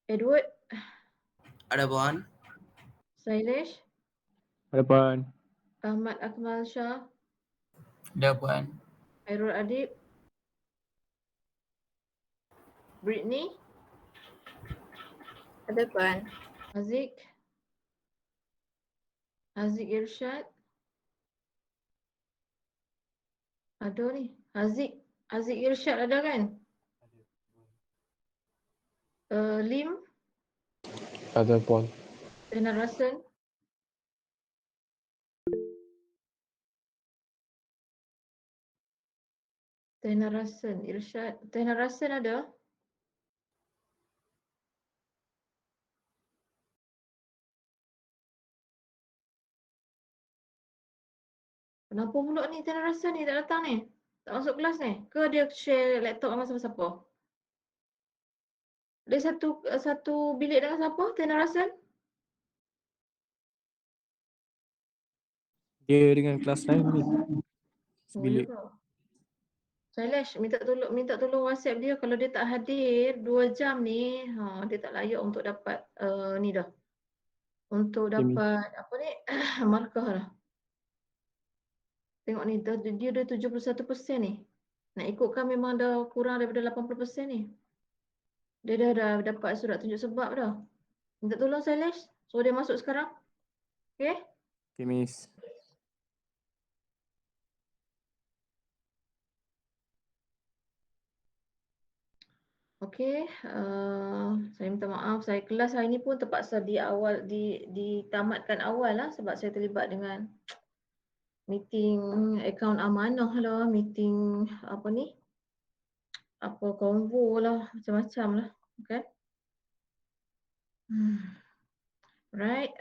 Edward, Ada Puan. Sailesh, Ada Puan. Ahmad Akmal Shah, Ada Puan. Khairul Adib, Britney, Ada Puan. Haziq, Haziq Irsyad. Ada ni, Haziq Irsyad ada kan? Lim, Ada Puan. Zainal Rasan, Irsyad. Zainal Rasan ada? Kenapa pula ni Zainal Rasan ni tak datang ni? Tak masuk kelas ni? Ke dia share laptop sama siapa-siapa? Dia satu bilik dengan siapa? Zainal Rasan? Dia dengan kelas lain ni. Oh, ya Sebilik. ke? Sailesh, minta tolong WhatsApp dia kalau dia tak hadir 2 jam ni, dia tak layak untuk dapat ni dah. Untuk Okay, dapat apa ni? Markah dah. Tengok ni dia dah 71% ni. Nak ikutkan memang dah kurang daripada 80% ni. Dia dah dapat surat tunjuk sebab dah. Minta tolong Sailesh, suruh dia masuk sekarang. Okey? Okay, Miss. Okey, saya minta maaf, saya kelas hari ni pun terpaksa ditamatkan awal lah sebab saya terlibat dengan meeting akaun amanah lah, meeting apa ni? Apa konvo lah, macam-macam lah. Okay? Right.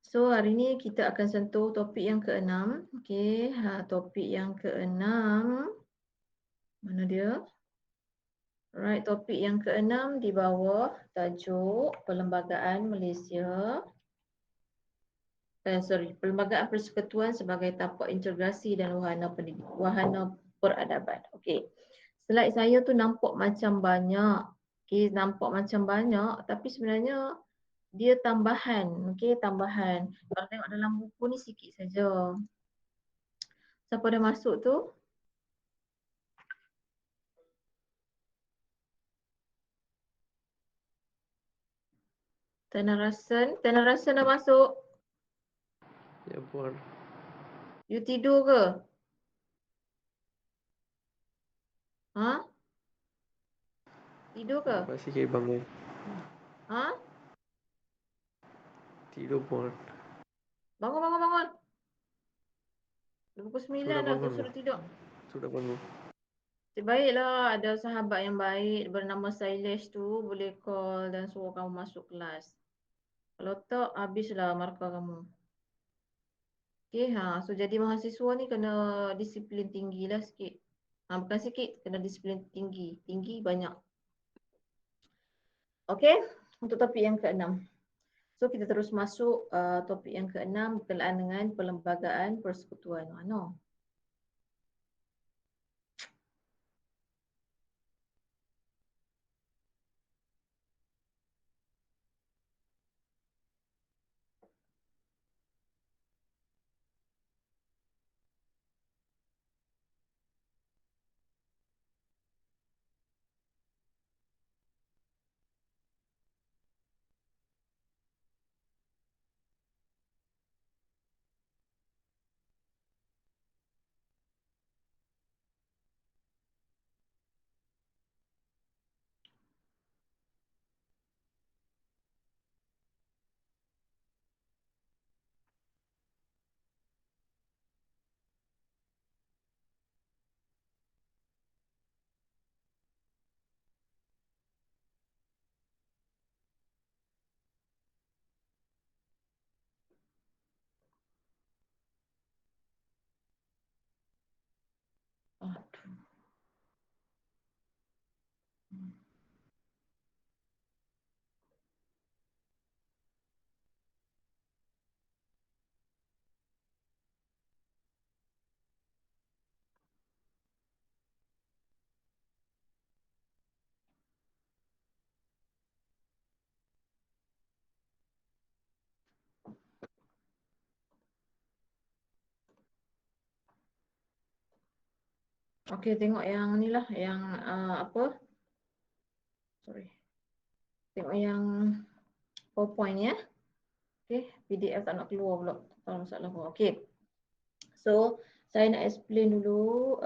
So hari ni kita akan sentuh topik yang ke-6. Okey, topik yang ke-6. Mana dia? Right, topik yang ke-6 di bawah tajuk Perlembagaan Malaysia. Perlembagaan Persekutuan sebagai tapak integrasi dan wahana peradaban. Okey. Slide saya tu nampak macam banyak. Okey, nampak macam banyak tapi sebenarnya dia tambahan. Okey, tambahan. Kalau tengok dalam buku ni sikit saja. Siapa dah masuk tu? Tanah Rasan dah masuk. Ya, Puan. You tidur ke? Ha? Tidur ke? Masih kira bangun. Ha? Tidur, Puan. Bangun. Dah pukul 9 Sudah dah bangun, suruh tidur. Sudah bangun. Baiklah, ada sahabat yang baik bernama Sailesh tu boleh call dan suruh kamu masuk kelas. Kalau tak, habislah markah kamu. Okay, so jadi mahasiswa ni kena disiplin tinggi lah sikit. Bukan sikit, kena disiplin tinggi. Tinggi banyak. Okay, untuk topik yang ke-6. So kita terus masuk topik yang ke-6 berkenaan dengan Perlembagaan Persekutuan. Mana? Okey, tengok yang ni lah, yang apa? Sorry. Tengok yang PowerPoint ya. Okey, PDF tak nak keluar pula. Tak tahu masalah apa. Okey. So, saya nak explain dulu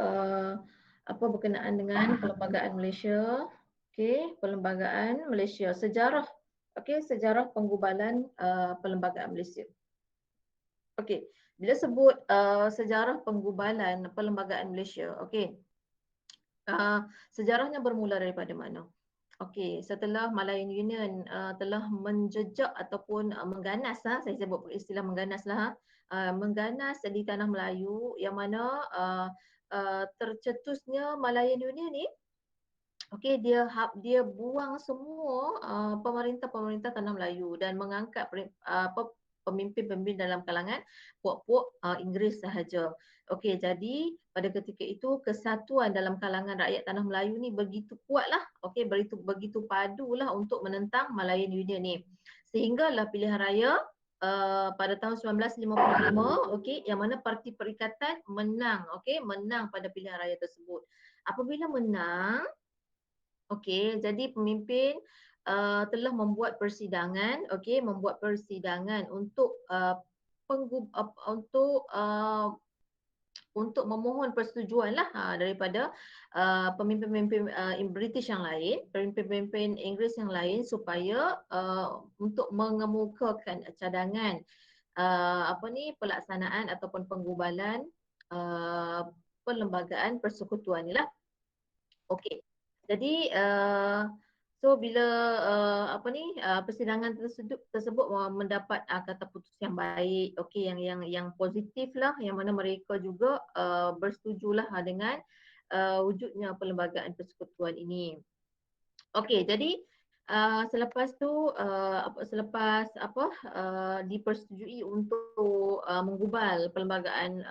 apa berkenaan dengan Perlembagaan Malaysia. Okey, Perlembagaan Malaysia. Sejarah. Okey, sejarah penggubalan Perlembagaan Malaysia. Okey, bila sebut sejarah penggubalan Perlembagaan Malaysia, okey. Sejarahnya bermula daripada mana? Okey, setelah Malayan Union telah menjejak ataupun mengganas, saya sebut istilah mengganas lah, mengganas di tanah Melayu, yang mana tercetusnya Malayan Union ni, okey, dia buang semua pemerintah-pemerintah tanah Melayu dan mengangkat pemimpin-pemimpin dalam kalangan puak-puak Inggeris sahaja. Okey, jadi pada ketika itu kesatuan dalam kalangan rakyat tanah Melayu ni begitu kuatlah, okey, begitu padulah untuk menentang Malayan Union ni. Sehinggalah pilihan raya pada tahun 1955, okey, yang mana Parti Perikatan menang, okey, menang pada pilihan raya tersebut. Apabila menang, okey, jadi pemimpin telah membuat persidangan, okey, membuat persidangan untuk untuk memohon persetujuan lah daripada pemimpin-pemimpin British yang lain, pemimpin-pemimpin Inggeris yang lain supaya untuk mengemukakan cadangan pelaksanaan ataupun penggubalan perlembagaan persekutuan ni lah. Okey. Jadi so bila persidangan tersebut mendapat kata putus yang baik, okey, yang positif lah, yang mana mereka juga bersetujulah dengan wujudnya perlembagaan persekutuan ini. Okey, jadi selepas tu dipersetujui untuk menggubal perlembagaan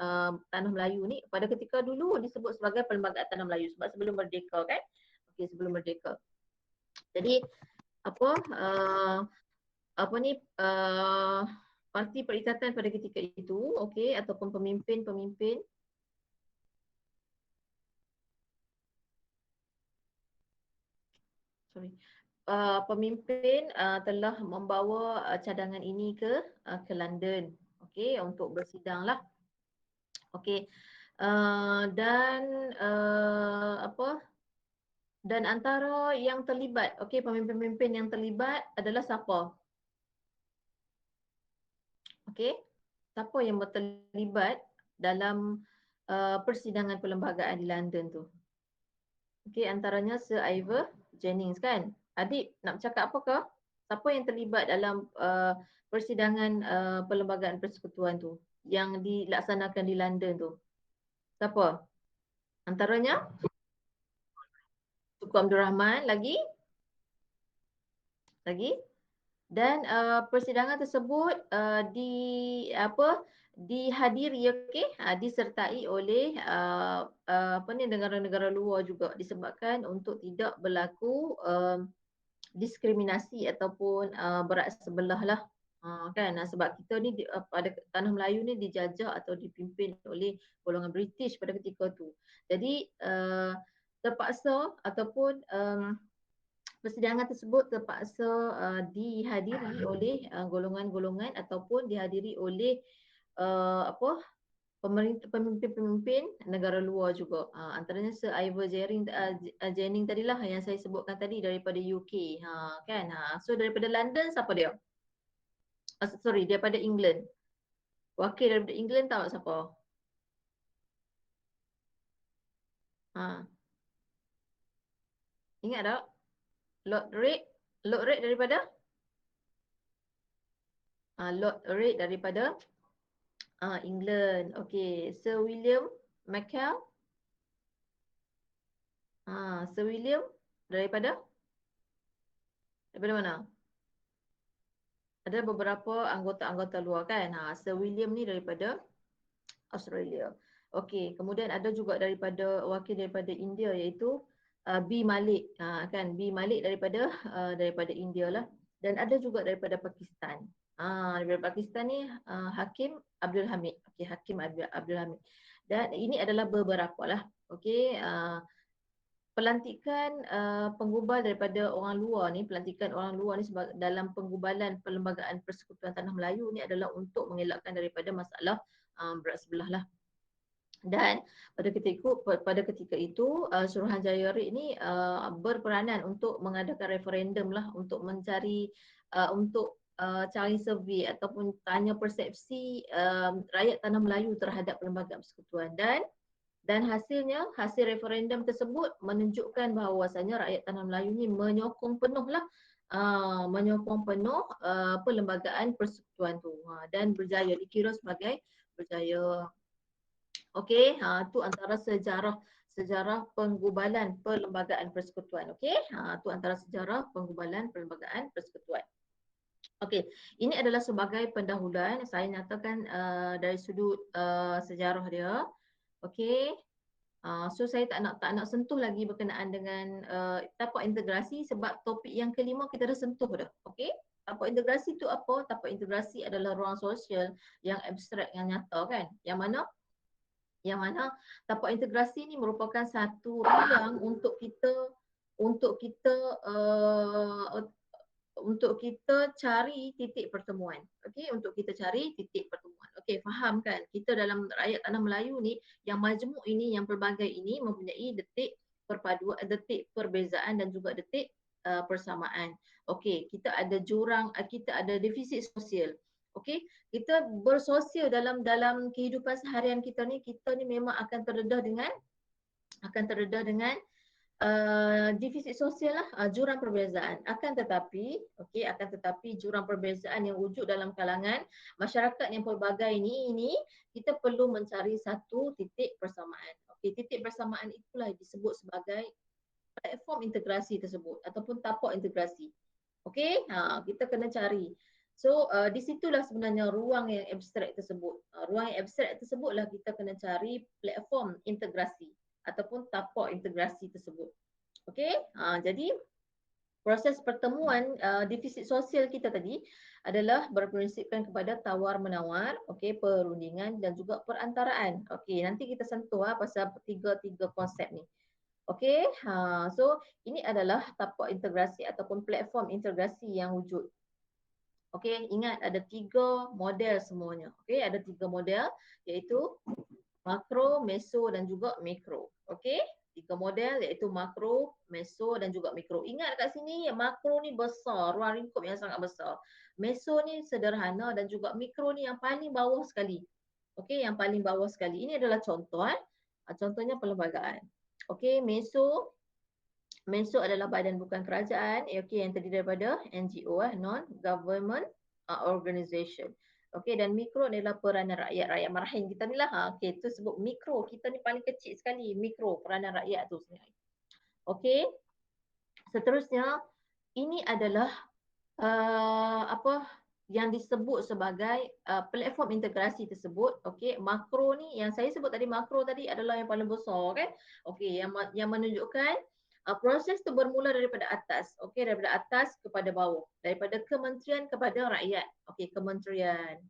Tanah Melayu ni, pada ketika dulu disebut sebagai Perlembagaan Tanah Melayu sebab sebelum merdeka kan. Okey, sebelum merdeka. Jadi Parti Perikatan pada ketika itu, okey, ataupun pemimpin-pemimpin pemimpin telah membawa cadangan ini ke London, okey, untuk bersidang lah. Okey. Dan antara yang terlibat, okey, pemimpin-pemimpin yang terlibat adalah siapa? Okey. Siapa yang terlibat dalam persidangan perlembagaan di London tu? Okey, antaranya Sir Ivor Jennings kan. Adik nak bercakap apakah? Siapa yang terlibat dalam persidangan perlembagaan persekutuan tu yang dilaksanakan di London tu? Siapa? Antaranya Tunku Abdul Rahman lagi? Dan persidangan tersebut dihadiri, okey, disertai oleh negara-negara luar juga, disebabkan untuk tidak berlaku diskriminasi ataupun berat sebelah lah. Kan, sebab kita ni pada tanah Melayu ni dijajah atau dipimpin oleh golongan British pada ketika tu. Jadi terpaksa ataupun persidangan tersebut terpaksa dihadiri oleh golongan-golongan ataupun dihadiri oleh pemimpin-pemimpin negara luar juga. Antaranya Sir Ivor Jennings tadilah yang saya sebutkan tadi daripada UK. Kan? So daripada London siapa dia? Daripada England. Wakil daripada England tahu siapa? Ingat tak? Lord Reid daripada? Lord Reid daripada England. Okey, Sir William McKell. Sir William daripada mana? Ada beberapa anggota-anggota luar kan. Sir William ni daripada Australia. Okey, kemudian ada juga wakil daripada India iaitu B Malik. Kan, B Malik daripada India lah. Dan ada juga daripada Pakistan. Daripada Pakistan ni Hakim Abdul Hamid. Okey, Hakim Abdul Hamid. Dan ini adalah beberapa lah. Okey, pelantikan penggubal daripada orang luar ni, pelantikan orang luar ni dalam penggubalan Perlembagaan Persekutuan Tanah Melayu ni adalah untuk mengelakkan daripada masalah berat sebelah lah. Dan pada ketika itu Suruhanjaya RIK ni berperanan untuk mengadakan referendum lah untuk mencari untuk cari survey ataupun tanya persepsi rakyat Tanah Melayu terhadap Perlembagaan Persekutuan, dan hasil referendum tersebut menunjukkan bahawasanya rakyat Tanah Melayu ni menyokong penuh Perlembagaan Persekutuan tu dan berjaya, dikira sebagai berjaya. Okey, tu antara sejarah penggubalan Perlembagaan Persekutuan. Okey, tu antara sejarah penggubalan Perlembagaan Persekutuan. Okey, ini adalah sebagai pendahuluan saya nyatakan dari sudut sejarah dia. Okey. So saya tak nak sentuh lagi berkenaan dengan tapak integrasi sebab topik yang kelima kita dah sentuh dah. Okey. Tapak integrasi tu apa? Tapak integrasi adalah ruang sosial yang abstrak, yang nyata kan. Yang mana tapak integrasi ni merupakan satu ruang untuk kita cari titik pertemuan. Okey, untuk kita cari titik pertemuan. Okey, faham kan? Kita dalam rakyat Tanah Melayu ni, yang majmuk ini, yang pelbagai ini mempunyai detik perpaduan, detik perbezaan dan juga detik persamaan. Okey, kita ada jurang, kita ada defisit sosial. Okey, kita bersosial dalam kehidupan seharian kita ni memang akan terdedah dengan defisit sosial lah, jurang perbezaan. Akan tetapi jurang perbezaan yang wujud dalam kalangan masyarakat yang pelbagai ini kita perlu mencari satu titik persamaan. Okey, titik persamaan itulah disebut sebagai platform integrasi tersebut ataupun tapak integrasi. Okey, kita kena cari. So di situlah sebenarnya ruang yang abstrak tersebut. Ruang yang abstrak tersebutlah kita kena cari platform integrasi ataupun tapak integrasi tersebut. Okey, jadi proses pertemuan defisit sosial kita tadi adalah berprinsipkan kepada tawar-menawar, okey, perundingan dan juga perantaraan. Okey, nanti kita sentuh pasal tiga konsep ni. Okey, so ini adalah tapak integrasi ataupun platform integrasi yang wujud. Okey, ingat ada 3 model semuanya. Okey, ada 3 model iaitu makro, meso dan juga mikro. Okey, 3 model iaitu makro, meso dan juga mikro. Ingat kat sini makro ni besar, ruang lingkup yang sangat besar. Meso ni sederhana dan juga mikro ni yang paling bawah sekali. Okey, yang paling bawah sekali. Ini adalah contoh contohnya perlembagaan. Okey, meso adalah badan bukan kerajaan, okey, yang terdiri daripada NGO, non-government organisation. Okey, dan mikro adalah peranan rakyat marhain kita ni lah. Okey, tu sebut mikro. Kita ni paling kecil sekali, mikro, peranan rakyat tu sebenarnya. Okey. Seterusnya, ini adalah yang disebut sebagai platform integrasi tersebut. Okey, makro ni yang saya sebut tadi, makro tadi adalah yang paling besar kan. Okey, yang menunjukkan proses tu bermula daripada atas. Okey, daripada atas kepada bawah, daripada kementerian kepada rakyat. Okey, kementerian,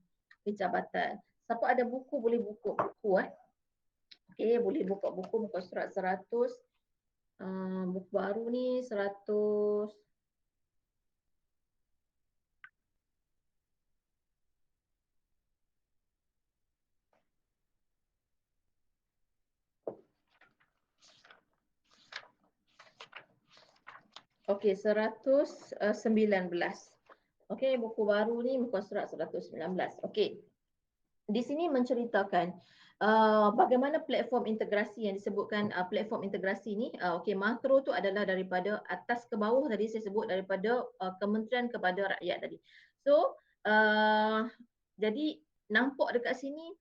jabatan. Siapa ada buku boleh buku Okey, boleh buka buku muka surat 100. Buku baru ni 100. Okey, 119. Okey, buku baru ni muka surat 119. Okey. Di sini menceritakan bagaimana platform integrasi yang disebutkan platform integrasi ni. Okey, makro tu adalah daripada atas ke bawah tadi saya sebut, daripada kementerian kepada rakyat tadi. So, jadi nampak dekat sini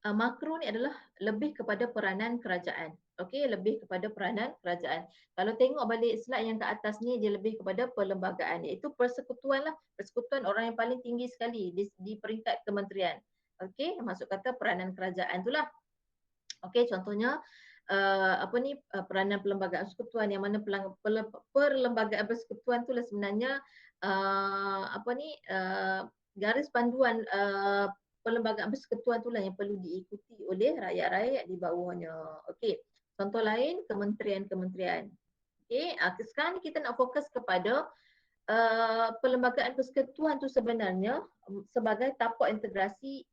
makro ni adalah lebih kepada peranan kerajaan. Okey, lebih kepada peranan kerajaan. Kalau tengok balik slide yang ke atas ni, dia lebih kepada perlembagaan, iaitu persekutuan lah. Persekutuan orang yang paling tinggi sekali di peringkat kementerian. Okey, maksud kata peranan kerajaan itulah. Okey, contohnya peranan perlembagaan persekutuan, yang mana perlembagaan persekutuan itulah sebenarnya garis panduan perlembagaan persekutuan itulah yang perlu diikuti oleh rakyat-rakyat di bawahnya. Okey. Contoh lain, kementerian-kementerian. Okey, sekarang ni kita nak fokus kepada perlembagaan persekutuan tu sebenarnya sebagai tapak integrasi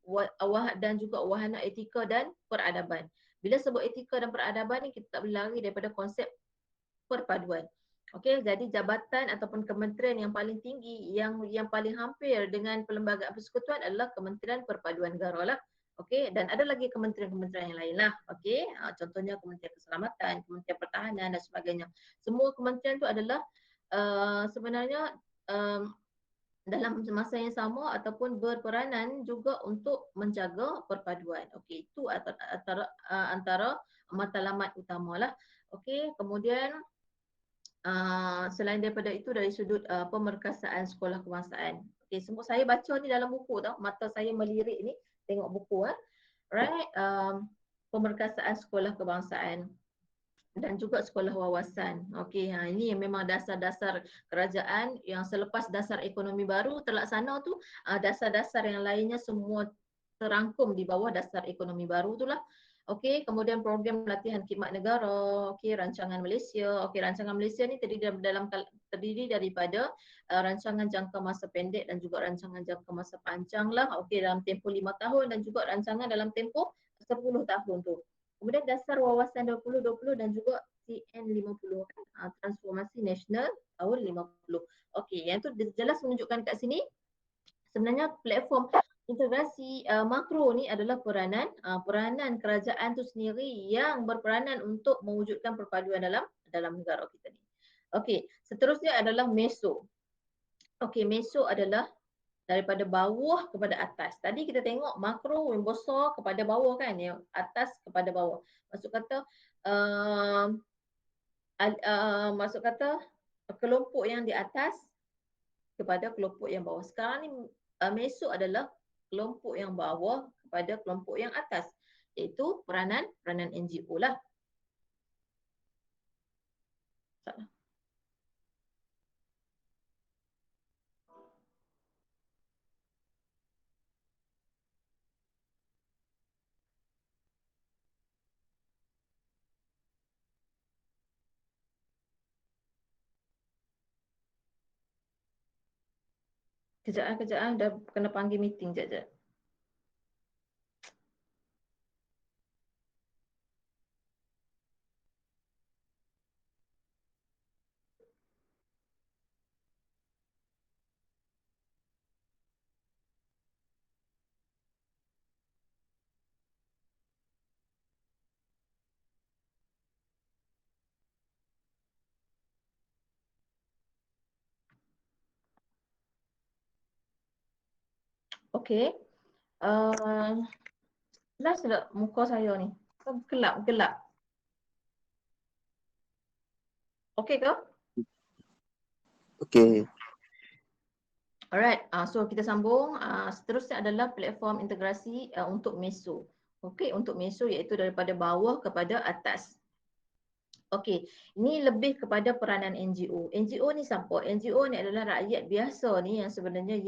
dan juga wahana etika dan peradaban. Bila sebut etika dan peradaban ni kita tak boleh lari daripada konsep perpaduan. Okey, jadi jabatan ataupun kementerian yang paling tinggi yang paling hampir dengan perlembagaan persekutuan adalah Kementerian Perpaduan Negara lah. Okey, dan ada lagi kementerian-kementerian yang lain lah. Okey, contohnya Kementerian Keselamatan, Kementerian Pertahanan dan sebagainya. Semua kementerian tu adalah sebenarnya dalam masa yang sama ataupun berperanan juga untuk menjaga perpaduan. Okey, itu antara matlamat utamalah. Okey, kemudian selain daripada itu dari sudut pemerkasaan sekolah kebangsaan. Okey, semua saya baca ni dalam buku tau, mata saya melirik ni tengok buku right, pemerkasaan sekolah kebangsaan dan juga sekolah wawasan. Okey, ini memang dasar-dasar kerajaan yang selepas dasar ekonomi baru terlaksana tu, dasar-dasar yang lainnya semua terangkum di bawah dasar ekonomi baru itulah. Okey, kemudian program latihan khidmat negara, okey, rancangan Malaysia. Okey, rancangan Malaysia ni terdiri daripada rancangan jangka masa pendek dan juga rancangan jangka masa panjang lah. Okey, dalam tempoh 5 tahun dan juga rancangan dalam tempoh 10 tahun tu. Kemudian dasar wawasan 2020 dan juga CN50 kan, transformasi nasional tahun 50. Okey, yang tu jelas menunjukkan kat sini sebenarnya platform integrasi makro ni adalah peranan kerajaan tu sendiri yang berperanan untuk mewujudkan perpaduan dalam negara kita ni. Okey, seterusnya adalah meso. Okey, meso adalah daripada bawah kepada atas. Tadi kita tengok makro yang besar kepada bawah kan, yang atas kepada bawah. Maksud kata kelompok yang di atas kepada kelompok yang bawah. Sekarang ni meso adalah kelompok yang bawah kepada kelompok yang atas, iaitu peranan NGO lah. Salah. Kejap, dah kena panggil meeting sekejap. Okey. Jelas tak muka saya ni? Gelap. Okey ke? Okey. Alright, so kita sambung. Seterusnya adalah platform integrasi untuk meso. Okey, untuk meso iaitu daripada bawah kepada atas. Okey, ini lebih kepada peranan NGO. NGO ni siapa? NGO ni adalah rakyat biasa ni yang sebenarnya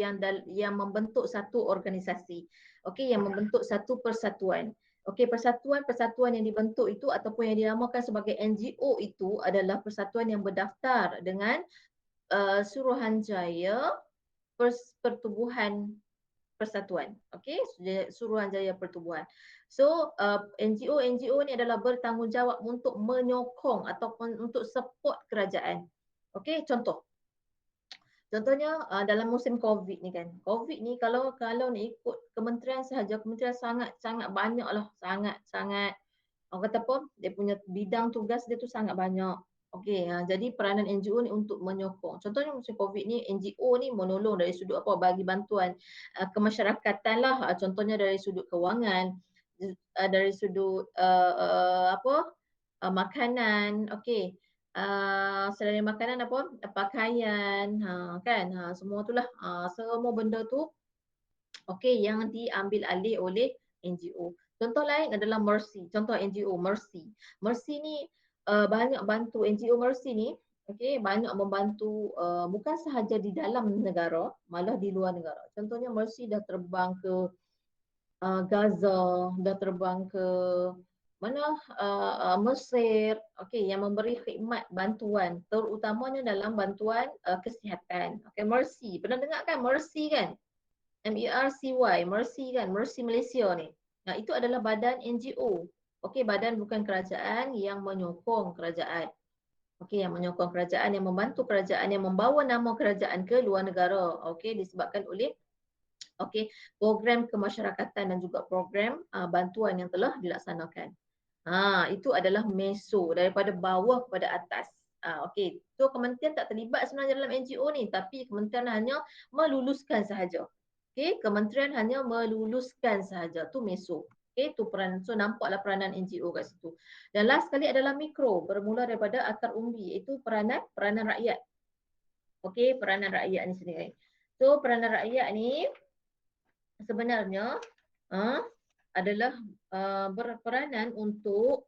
yang membentuk satu organisasi. Okey, yang membentuk satu persatuan. Okey, persatuan yang dibentuk itu ataupun yang dinamakan sebagai NGO itu adalah persatuan yang berdaftar dengan Suruhanjaya Pertubuhan Persatuan. Okey, Suruhanjaya Pertubuhan. So NGO ni adalah bertanggungjawab untuk menyokong ataupun untuk support kerajaan. Okey, contohnya dalam musim COVID ni kan. COVID ni kalau nak ikut kementerian sahaja, kementerian sangat banyaklah, sangat orang kata apa, dia punya bidang tugas dia tu sangat banyak. Okey, jadi peranan NGO ni untuk menyokong. Contohnya musim COVID ni, NGO ni menolong dari sudut apa, bagi bantuan kemasyarakatan lah. Contohnya dari sudut kewangan, dari sudut makanan. Okey, selain makanan apa, pakaian, kan, semua tu lah. Semua benda tu okey yang diambil alih oleh NGO. Contoh lain adalah Mercy. Contoh NGO Mercy. Mercy ni banyak bantu, NGO Mercy ni okey, banyak membantu bukan sahaja di dalam negara, malah di luar negara. Contohnya Mercy dah terbang ke Gaza, dah terbang ke Mesir, okey, yang memberi khidmat bantuan terutamanya dalam bantuan kesihatan. Okey, Mercy. Pernah dengar kan Mercy kan? MERCY, Mercy kan, Mercy Malaysia ni. Nah, itu adalah badan NGO. Okey, badan bukan kerajaan yang menyokong kerajaan. Okey, yang menyokong kerajaan, yang membantu kerajaan, yang membawa nama kerajaan ke luar negara. Okey, disebabkan oleh program kemasyarakatan dan juga program bantuan yang telah dilaksanakan. Itu adalah meso daripada bawah kepada atas. Okey, so kementerian tak terlibat sebenarnya dalam NGO ni, tapi kementerian hanya meluluskan sahaja. Okey, kementerian hanya meluluskan sahaja. Tu meso. Okey, tu peranan. So nampaklah peranan NGO kat situ. Dan last sekali adalah mikro, bermula daripada akar umbi, iaitu peranan rakyat. Okey, peranan rakyat ni sendiri. So peranan rakyat ni sebenarnya adalah berperanan untuk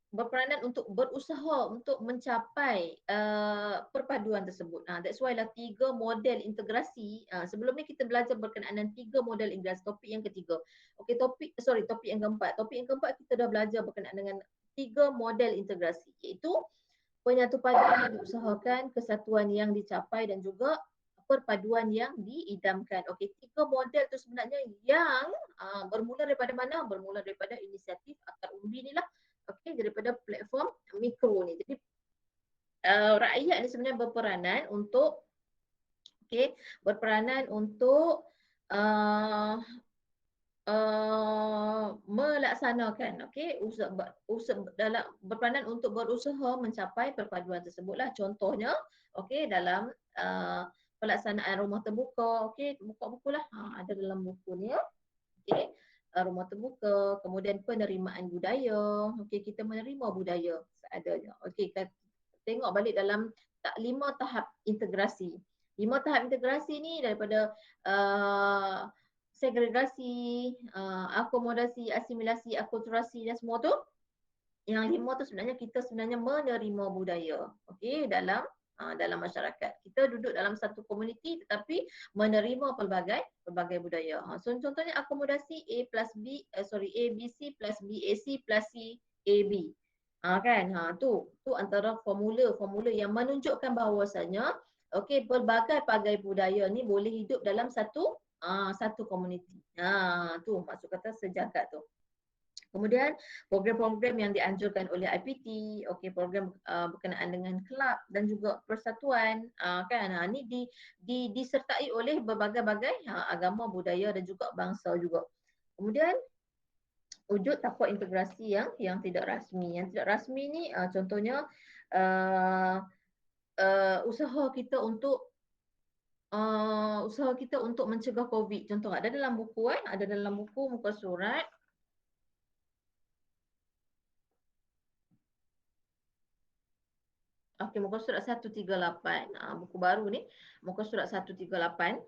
berperanan untuk berusaha untuk mencapai perpaduan tersebut. That's why lah 3 model integrasi. Sebelum ni kita belajar berkenaan dengan 3 model integrasi. Topik yang ketiga. Okey, topik yang keempat. Topik yang keempat kita dah belajar berkenaan dengan 3 model integrasi, iaitu penyatu paduan yang diusahakan, kesatuan yang dicapai dan juga perpaduan yang diidamkan. Okey, 3 model tu sebenarnya yang bermula daripada mana? Bermula daripada inisiatif akar umbi ni lah. Okey, daripada platform mikro ni. Jadi rakyat ni sebenarnya berperanan untuk melaksanakan dalam berperanan untuk berusaha mencapai perpaduan tersebutlah. Contohnya dalam pelaksanaan rumah terbuka, buka bukulah ada dalam buku ni ya. Rumah terbuka, kemudian penerimaan budaya. Kita menerima budaya seadanya. Tengok balik dalam 5 tahap integrasi. 5 tahap integrasi ni daripada segregasi, akomodasi, asimilasi, akulturasi dan semua tu. Yang 5 tu sebenarnya kita menerima budaya. Dalam masyarakat. Kita duduk dalam satu komuniti tetapi menerima pelbagai budaya. So contohnya akomodasi A B C plus B A C plus C A B. Tu antara formula yang menunjukkan bahawasanya pelbagai budaya ni boleh hidup dalam satu komuniti. Tu maksud kata sejagat tu. Kemudian program-program yang dianjurkan oleh IPT, program berkenaan dengan kelab dan juga persatuan ni disertai oleh berbagai-bagai agama, budaya dan juga bangsa juga. Kemudian wujud tapak integrasi yang tidak rasmi. Yang tidak rasmi ni contohnya usaha kita untuk mencegah COVID. Contoh ada dalam buku muka surat. Muka surat 138. Buku baru ni, muka surat 138.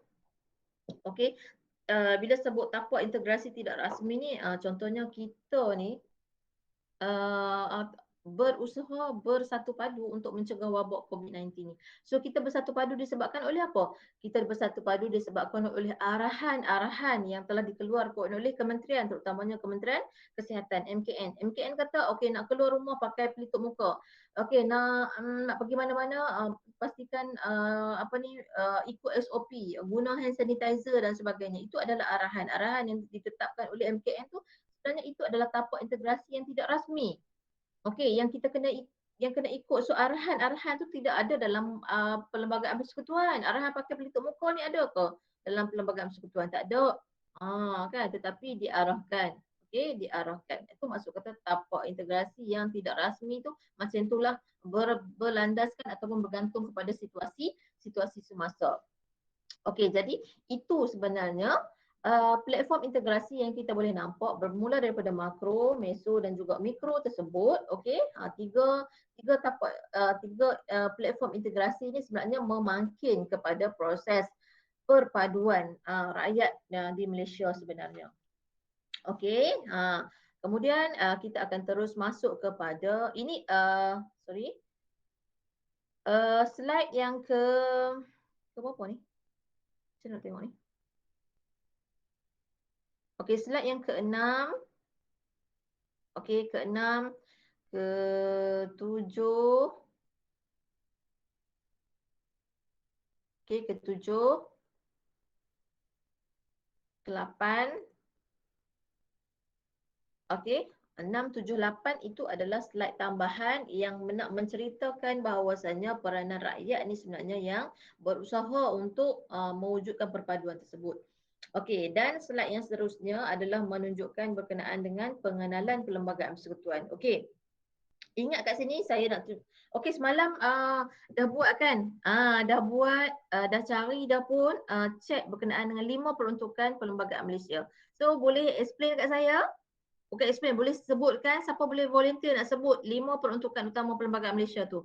Bila sebut tapak integrasi tidak rasmi ni, contohnya kita ni berusaha bersatu padu untuk mencegah wabak COVID-19 ni. So kita bersatu padu disebabkan oleh apa? Kita bersatu padu disebabkan oleh arahan-arahan yang telah dikeluarkan oleh kementerian, terutamanya Kementerian Kesihatan, MKN. MKN kata nak keluar rumah pakai pelitup muka. Nak pergi mana-mana pastikan ikut SOP, guna hand sanitizer dan sebagainya. Itu adalah arahan yang ditetapkan oleh MKN tu. Sebenarnya itu adalah tapak integrasi yang tidak rasmi. Yang kita kena ikut. So arahan tu tidak ada dalam perlembagaan persekutuan. Arahan pakai pelitup muka ni ada ke dalam perlembagaan persekutuan? Tak ada. Tetapi diarahkan. Diarahkan. Itu maksud kata tapak integrasi yang tidak rasmi tu macam itulah berlandaskan ataupun bergantung kepada situasi semasa. Jadi itu sebenarnya platform integrasi yang kita boleh nampak bermula daripada makro, meso dan juga mikro tersebut. Tiga platform integrasi ini sebenarnya memangkin kepada proses perpaduan rakyat di Malaysia sebenarnya. Kemudian kita akan terus masuk kepada ini slide yang ke berapa ni? Saya nak tengok ni. Okey, slide yang ke-6. Okey, ke-6, ke-7. Okey, ke-7, ke-8. Okey, 6, 7, 8 itu adalah slide tambahan yang nak menceritakan bahawasanya peranan rakyat ni sebenarnya yang berusaha untuk mewujudkan perpaduan tersebut. Okey, dan slide yang seterusnya adalah menunjukkan berkenaan dengan pengenalan perlembagaan persekutuan. Okey. Ingat kat sini saya nak okey, semalam dah buat kan? Dah buat, dah cari dah pun check berkenaan dengan 5 peruntukan perlembagaan Malaysia. So boleh explain kat saya? Bukan explain, boleh sebutkan, siapa boleh volunteer nak sebut 5 peruntukan utama perlembagaan Malaysia tu?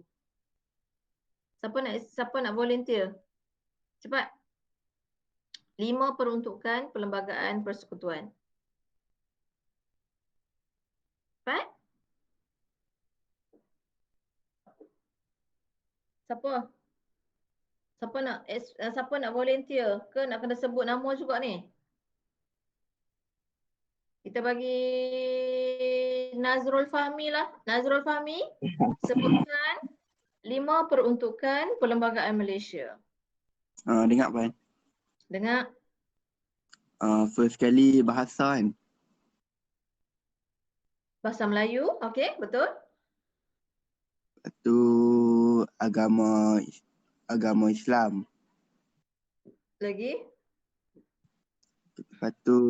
Siapa nak volunteer? Cepat. 5 peruntukan perlembagaan persekutuan. Cepat. Siapa? Siapa nak volunteer ke nak kena sebut nama juga ni? Kita bagi Nazrul Fahmi lah. Nazrul Fahmi, sebutkan 5 peruntukan perlembagaan Malaysia. Dengar Pan. Dengar. First kali bahasa kan. Bahasa Melayu, okey, betul. Lepas tu agama Islam. Lagi. Lepas tu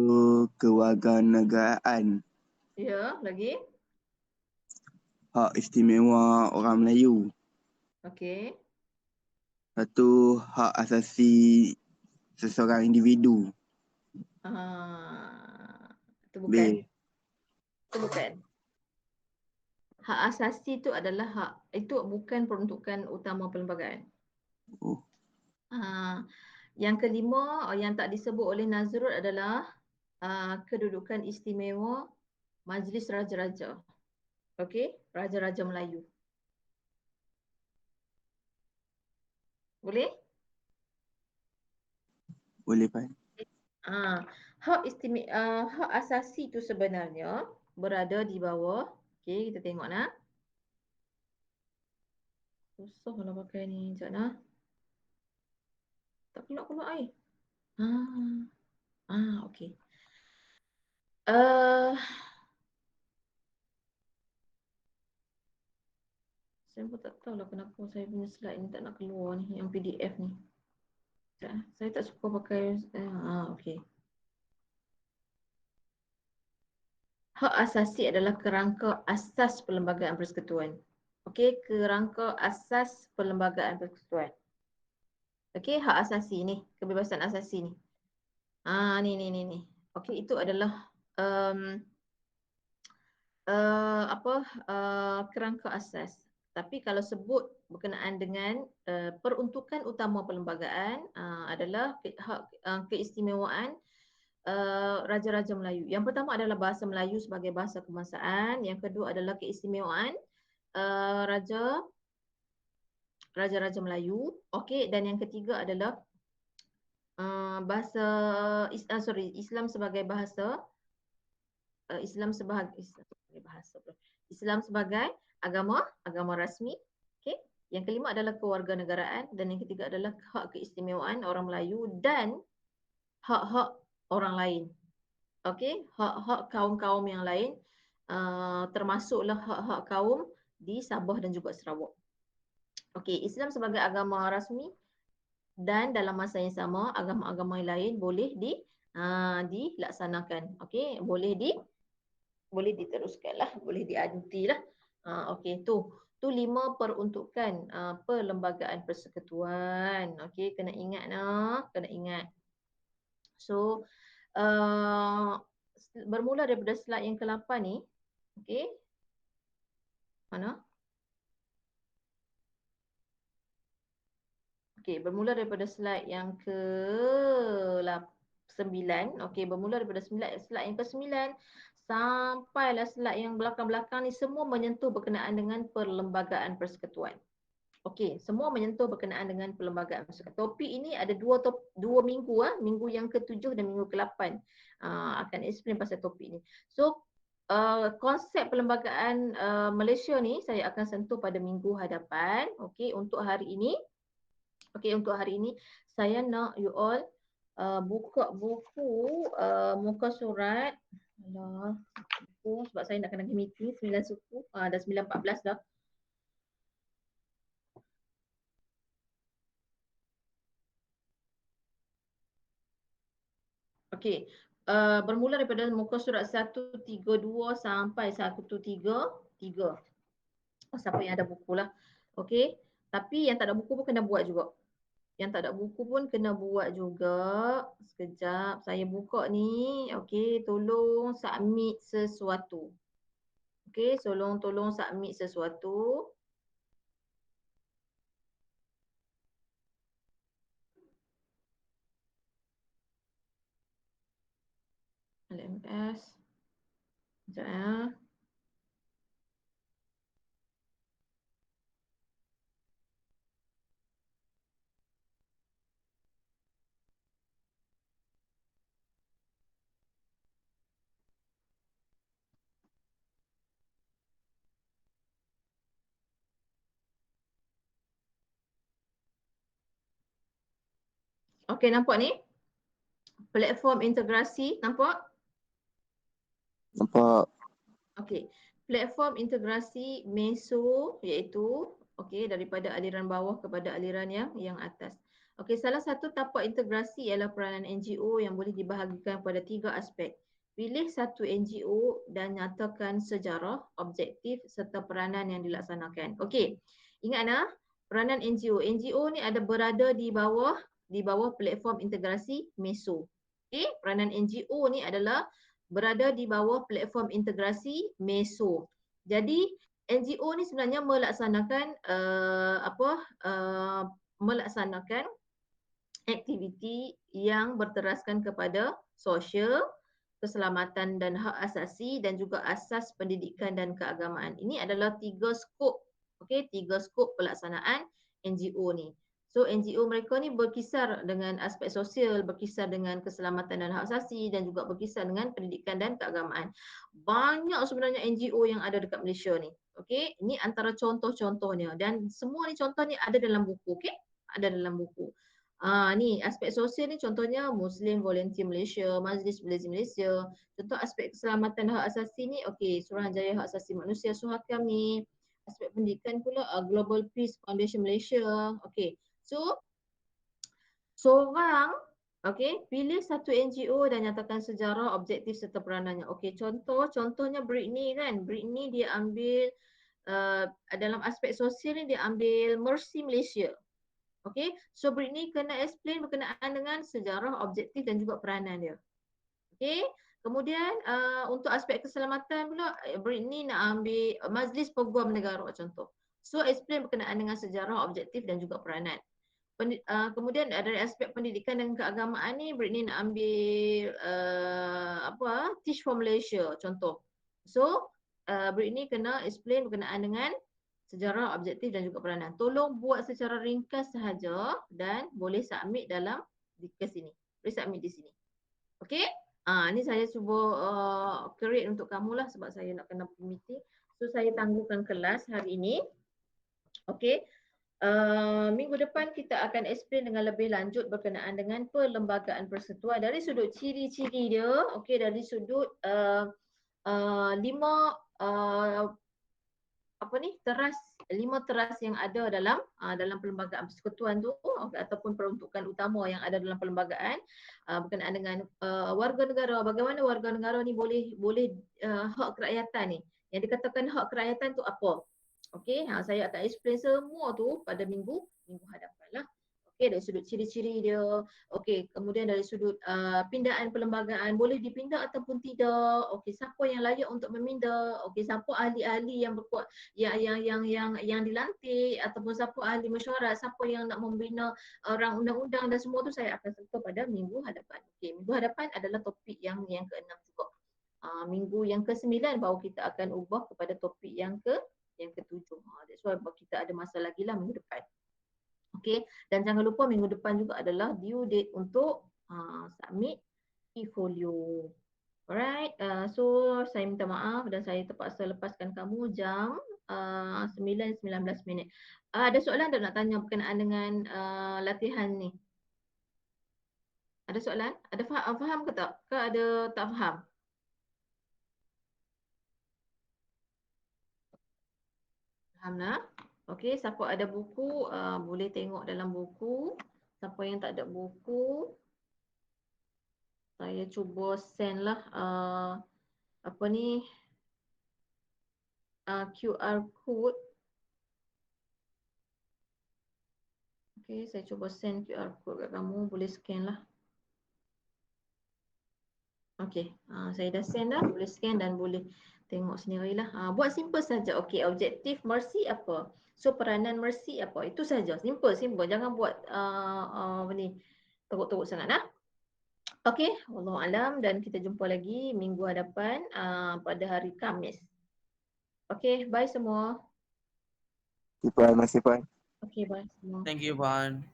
kewarganegaraan. Ya, lagi. Hak istimewa orang Melayu. Okey. Lepas tu hak asasi seseorang individu. Itu bukan. B. Itu bukan. Hak asasi itu adalah hak. Itu bukan peruntukan utama perlembagaan. Oh. Yang kelima yang tak disebut oleh Nazrul adalah kedudukan istimewa Majlis Raja-Raja. Okey, Raja-Raja Melayu. Boleh? Boleh Pan. Hak asasi itu sebenarnya berada di bawah. Okey, kita tengok nak. Susah kalau pakai ni. Sekejap nak. Tak keluar air. Okey. Saya pun tak tahu lah kenapa saya punya slide ni tak nak keluar ni, yang PDF ni. Saya tak suka pakai, okey. Hak asasi adalah kerangka asas perlembagaan persekutuan. Okey, kerangka asas perlembagaan persekutuan. Okey, hak asasi ni, kebebasan asasi ni. Ni. Okey, itu adalah kerangka asas. Tapi kalau sebut berkenaan dengan peruntukan utama perlembagaan adalah hak keistimewaan Raja-Raja Melayu. Yang pertama adalah bahasa Melayu sebagai bahasa kebangsaan. Yang kedua adalah keistimewaan Raja-Raja Melayu. Okey, dan yang ketiga adalah Islam sebagai bahasa. Islam sebagai agama rasmi. Okey. Yang kelima adalah kewarganegaraan dan yang ketiga adalah hak keistimewaan orang Melayu dan hak-hak orang lain. Okey, hak-hak kaum-kaum yang lain termasuklah hak-hak kaum di Sabah dan juga Sarawak. Okey, Islam sebagai agama rasmi dan dalam masa yang sama agama-agama yang lain boleh dilaksanakan. Okey, boleh diteruskanlah, boleh diadutilah. Okey, tu 5 peruntukan perlembagaan persekutuan. Okey, kena ingat kena ingat. So bermula daripada slide yang ke-8 ni. Okey. Mana? Okey, bermula daripada slide yang ke-9. Okey, bermula daripada slide yang ke-9 sampailah slide yang belakang-belakang ni semua menyentuh berkenaan dengan perlembagaan persekutuan. Okey, semua menyentuh berkenaan dengan perlembagaan masyarakat. Topik ini ada dua minggu, minggu yang ke-7 dan minggu ke-8 akan explain pasal topik ni. So konsep perlembagaan Malaysia ni saya akan sentuh pada minggu hadapan. Okey, untuk hari ini. Okey, untuk hari ini saya nak you all buka buku muka surat. Alah, buku sebab saya nak kena pergi meeting 9 suku. Dah 9.14 dah. Okey, bermula daripada muka surat 132 sampai 133. Siapa yang ada buku lah. Okey, tapi yang tak ada buku pun kena buat juga. Yang tak ada buku pun kena buat juga. Sekejap, saya buka ni. Okey, tolong submit sesuatu. Okey, tolong submit sesuatu. LMS. Sekejap ya. Okey, nampak ni? Platform integrasi, nampak? Nampak. Okey, platform integrasi meso iaitu daripada aliran bawah kepada aliran yang atas. Okey, salah satu tapak integrasi ialah peranan NGO yang boleh dibahagikan pada 3 aspek. Pilih satu NGO dan nyatakan sejarah, objektif serta peranan yang dilaksanakan. Okey, ingat peranan NGO. NGO ni ada berada di bawah platform integrasi meso. Okey, peranan NGO ni adalah berada di bawah platform integrasi meso. Jadi NGO ni sebenarnya melaksanakan melaksanakan aktiviti yang berteraskan kepada sosial, keselamatan dan hak asasi dan juga asas pendidikan dan keagamaan. Ini adalah 3 skop, 3 skop pelaksanaan NGO ni. So NGO mereka ni berkisar dengan aspek sosial, berkisar dengan keselamatan dan hak asasi dan juga berkisar dengan pendidikan dan keagamaan. Banyak sebenarnya NGO yang ada dekat Malaysia ni. Okey, ini antara contoh-contohnya dan semua ni contoh ni ada dalam buku, okey? Ada dalam buku. Ni aspek sosial ni contohnya Muslim Volunteer Malaysia, Majlis Belajar Malaysia. Contoh aspek keselamatan hak asasi ni okey, Suruhanjaya Hak Asasi Manusia Suhakam ni. Aspek pendidikan pula Global Peace Foundation Malaysia. Okey. So seorang pilih satu NGO dan nyatakan sejarah, objektif serta peranannya. Okey, contohnya Britney kan. Britney dia ambil dalam aspek sosial ni dia ambil Mercy Malaysia. Okey, so Britney kena explain berkenaan dengan sejarah, objektif dan juga peranan dia. Okey, kemudian untuk aspek keselamatan pula Britney nak ambil Majlis Peguam Negara contoh. So explain berkenaan dengan sejarah, objektif dan juga peranan. Kemudian dari aspek pendidikan dan keagamaan ni Britney nak ambil Teach for Malaysia contoh. So Britney kena explain berkenaan dengan sejarah, objektif dan juga peranan. Tolong buat secara ringkas sahaja dan boleh submit dalam ke sini. Boleh submit di sini. Okey? Ni saya cuba create untuk kamulah sebab saya nak kena meeting. So saya tangguhkan kelas hari ini. Okey. Minggu depan kita akan explain dengan lebih lanjut berkenaan dengan perlembagaan persekutuan dari sudut ciri-ciri dia, okey, dari sudut 5 teras yang ada dalam perlembagaan persekutuan tu ataupun peruntukan utama yang ada dalam perlembagaan berkenaan dengan warga negara. Bagaimana warga negara ni boleh hak kerakyatan ni. Yang dikatakan hak kerakyatan tu apa? Okey, saya akan explain semua tu pada minggu hadapan lah. Okey, dari sudut ciri-ciri dia. Okey, kemudian dari sudut pindaan perlembagaan, boleh dipindah ataupun tidak. Okey, siapa yang layak untuk memindah? Okey, siapa ahli-ahli yang berkuat yang dilantik ataupun siapa ahli mesyuarat, siapa yang nak membina orang undang-undang dan semua tu saya akan sentuh pada minggu hadapan. Okey, minggu hadapan adalah topik yang ke-6 juga. Minggu yang ke-9 baru kita akan ubah kepada topik yang ke-7. That's why kita ada masa lagi lah minggu depan. Okey, dan jangan lupa minggu depan juga adalah due date untuk submit e-folio. Alright, so saya minta maaf dan saya terpaksa lepaskan kamu jam 9:19. Ada soalan tak nak tanya berkenaan dengan latihan ni? Ada soalan? Ada faham ke tak? Ke ada tak faham? Faham lah? Okey, siapa ada buku boleh tengok dalam buku. Siapa yang tak ada buku, saya cuba send lah apa ni QR code. Okey, saya cuba send QR code kat kamu, boleh scan lah. Okey, saya dah send dah, boleh scan dan boleh tengok sendirilah. Buat simple saja. Okey, objektif Mercy apa? So peranan Mercy apa? Itu saja. Simple. Jangan buat apa ni teruk-teruk sangat lah. Okey, wallahu alam, dan kita jumpa lagi minggu hadapan pada hari Khamis. Okey, bye semua. Puan, masih Puan. Okey, bye semua. Thank you, Puan.